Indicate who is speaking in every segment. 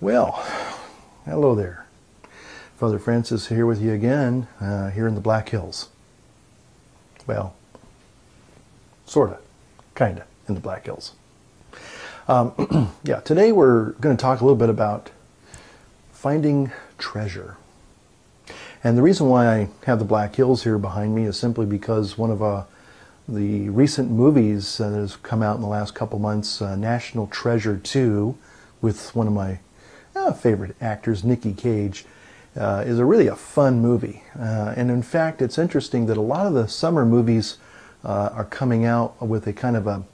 Speaker 1: Well, hello there. Father Francis here with you again, here in the Black Hills. Well, sorta, kinda, in the Black Hills. Yeah, today we're going to talk a little bit about finding treasure. And the reason why I have the Black Hills here behind me is simply because one of the recent movies that has come out in the last couple months, National Treasure 2, with one of my favorite actors, Nicky Cage, is really a fun movie. And in fact, it's interesting that a lot of the summer movies are coming out with a kind of an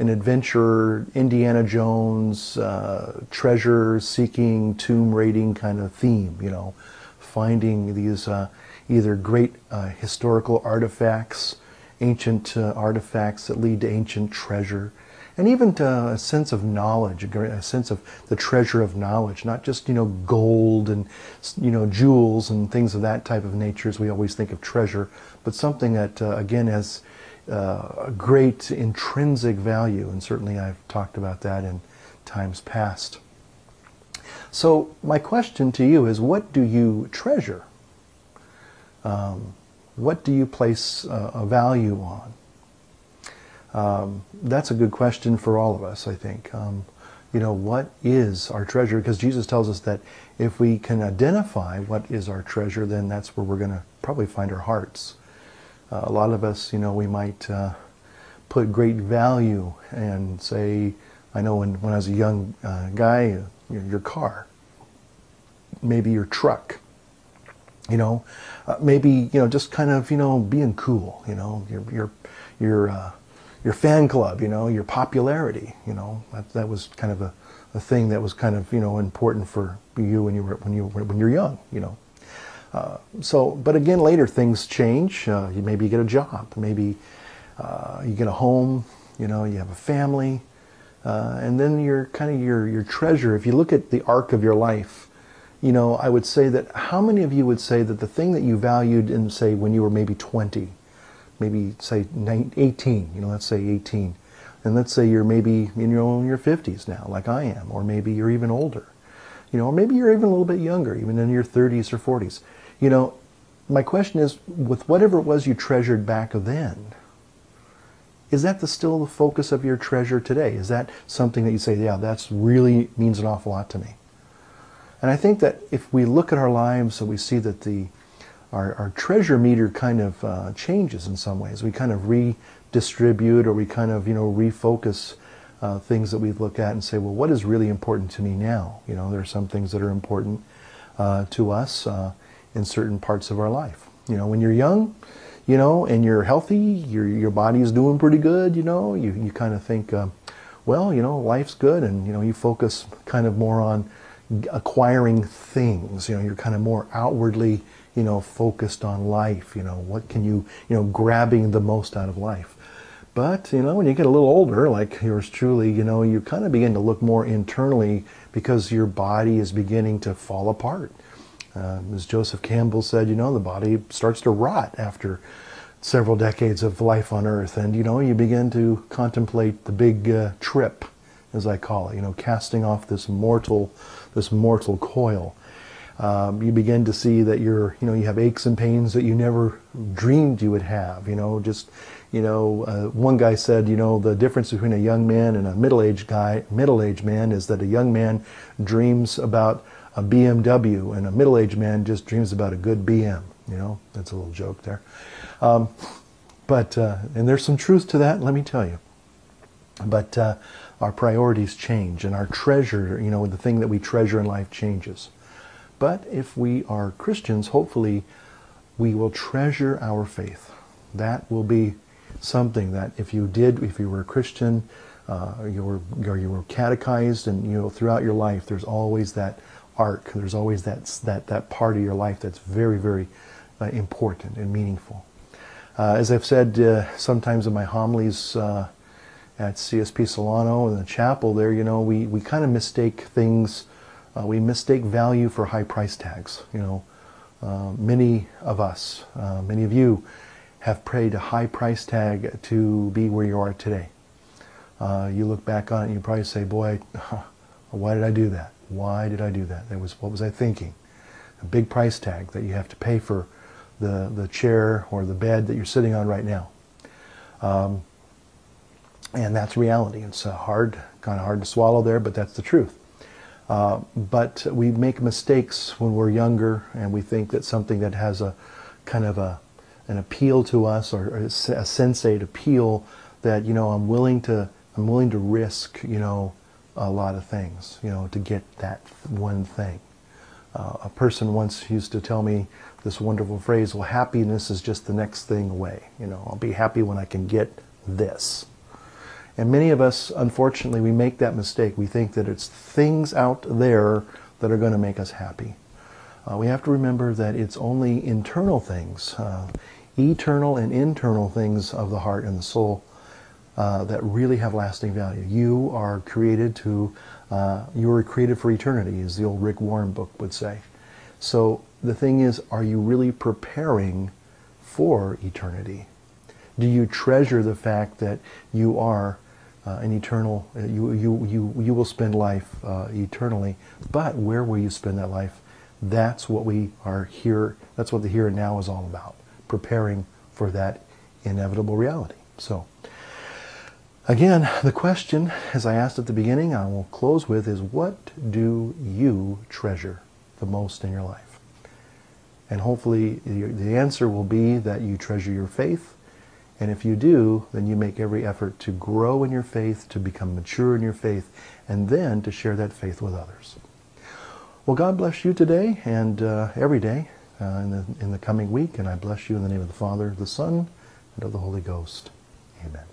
Speaker 1: adventure, Indiana Jones, treasure-seeking, tomb-raiding kind of theme, you know, finding these either great historical artifacts, ancient artifacts that lead to ancient treasure, and even to a sense of knowledge, a sense of the treasure of knowledge, not just, you know, gold and, you know, jewels and things of that type of nature as we always think of treasure, but something that, again, has a great intrinsic value, and certainly I've talked about that in times past. So my question to you is, what do you treasure? What do you place a value on? That's a good question for all of us, I think. You know, what is our treasure? Because Jesus tells us that if we can identify what is our treasure, then that's where we're going to probably find our hearts. A lot of us, you know, we might put great value and say, I know when I was a young guy, your car, maybe your truck, you know, maybe, you know, just kind of, you know, being cool, you know, your fan club, you know, your popularity, you know, that was kind of a thing that was kind of, you know, important for you when you're young, you know. But again, later things change. Maybe you get a job, maybe you get a home, you know, you have a family, and then your treasure. If you look at the arc of your life, you know, I would say that how many of you would say that the thing that you valued in, say, when you were maybe 20, maybe say 18, you know, let's say 18, and let's say you're maybe in your 50s now, like I am, or maybe you're even older, you know, or maybe you're even a little bit younger, even in your 30s or 40s. You know, my question is, with whatever it was you treasured back then, is that still the focus of your treasure today? Is that something that you say, yeah, that's really means an awful lot to me? And I think that if we look at our lives and we see that our treasure meter kind of changes in some ways, we kind of redistribute, or we kind of, you know, refocus things that we look at and say, well, what is really important to me now? You know, there are some things that are important to us in certain parts of our life. You know, when you're young, you know, and you're healthy, your body is doing pretty good, you know, you kind of think, well, you know, life's good, and, you know, you focus kind of more on acquiring things, you know, you're kind of more outwardly, you know, focused on life, you know, what can you know, grabbing the most out of life. But, you know, when you get a little older, like yours truly, you know, you kind of begin to look more internally because your body is beginning to fall apart. As Joseph Campbell said, you know, the body starts to rot after several decades of life on Earth, and, you know, you begin to contemplate the big trip, as I call it, you know, casting off this mortal coil. You begin to see that you have aches and pains that you never dreamed you would have, you know, just, you know, one guy said, you know, the difference between a young man and a middle-aged man is that a young man dreams about a BMW and a middle-aged man just dreams about a good BM, you know, that's a little joke there. And there's some truth to that, let me tell you. But our priorities change, and our treasure, you know, the thing that we treasure in life changes. But if we are Christians, hopefully we will treasure our faith. That will be something that if you were a Christian, you were catechized, and, you know, throughout your life, there's always that arc, there's always that part of your life that's very, very important and meaningful. As I've said sometimes in my homilies at CSP Solano in the chapel there, you know, we kind of mistake things, we mistake value for high price tags. You know, many of us, many of you have paid a high price tag to be where you are today. You look back on it and you probably say, boy, why did I do that? Why did I do that? What was I thinking? A big price tag that you have to pay for the chair or the bed that you're sitting on right now. And that's reality. It's kind of hard to swallow there, but that's the truth. But we make mistakes when we're younger, and we think that something that has a kind of an appeal to us, or a sensate appeal, that, you know, I'm willing to risk, you know, a lot of things, you know, to get that one thing. A person once used to tell me this wonderful phrase, well, happiness is just the next thing away. You know, I'll be happy when I can get this. And many of us, unfortunately, we make that mistake. We think that it's things out there that are going to make us happy. We have to remember that it's only internal things, eternal and internal things of the heart and the soul, that really have lasting value. You are created to, you were created for eternity, as the old Rick Warren book would say. So the thing is, are you really preparing for eternity? Do you treasure the fact that you are an eternal, you will spend life eternally, but where will you spend that life? That's what we are here, that's what the here and now is all about, preparing for that inevitable reality. So, again, the question, as I asked at the beginning, I will close with, is what do you treasure the most in your life? And hopefully the answer will be that you treasure your faith. And if you do, then you make every effort to grow in your faith, to become mature in your faith, and then to share that faith with others. Well, God bless you today and every day in the coming week. And I bless you in the name of the Father, the Son, and of the Holy Ghost. Amen.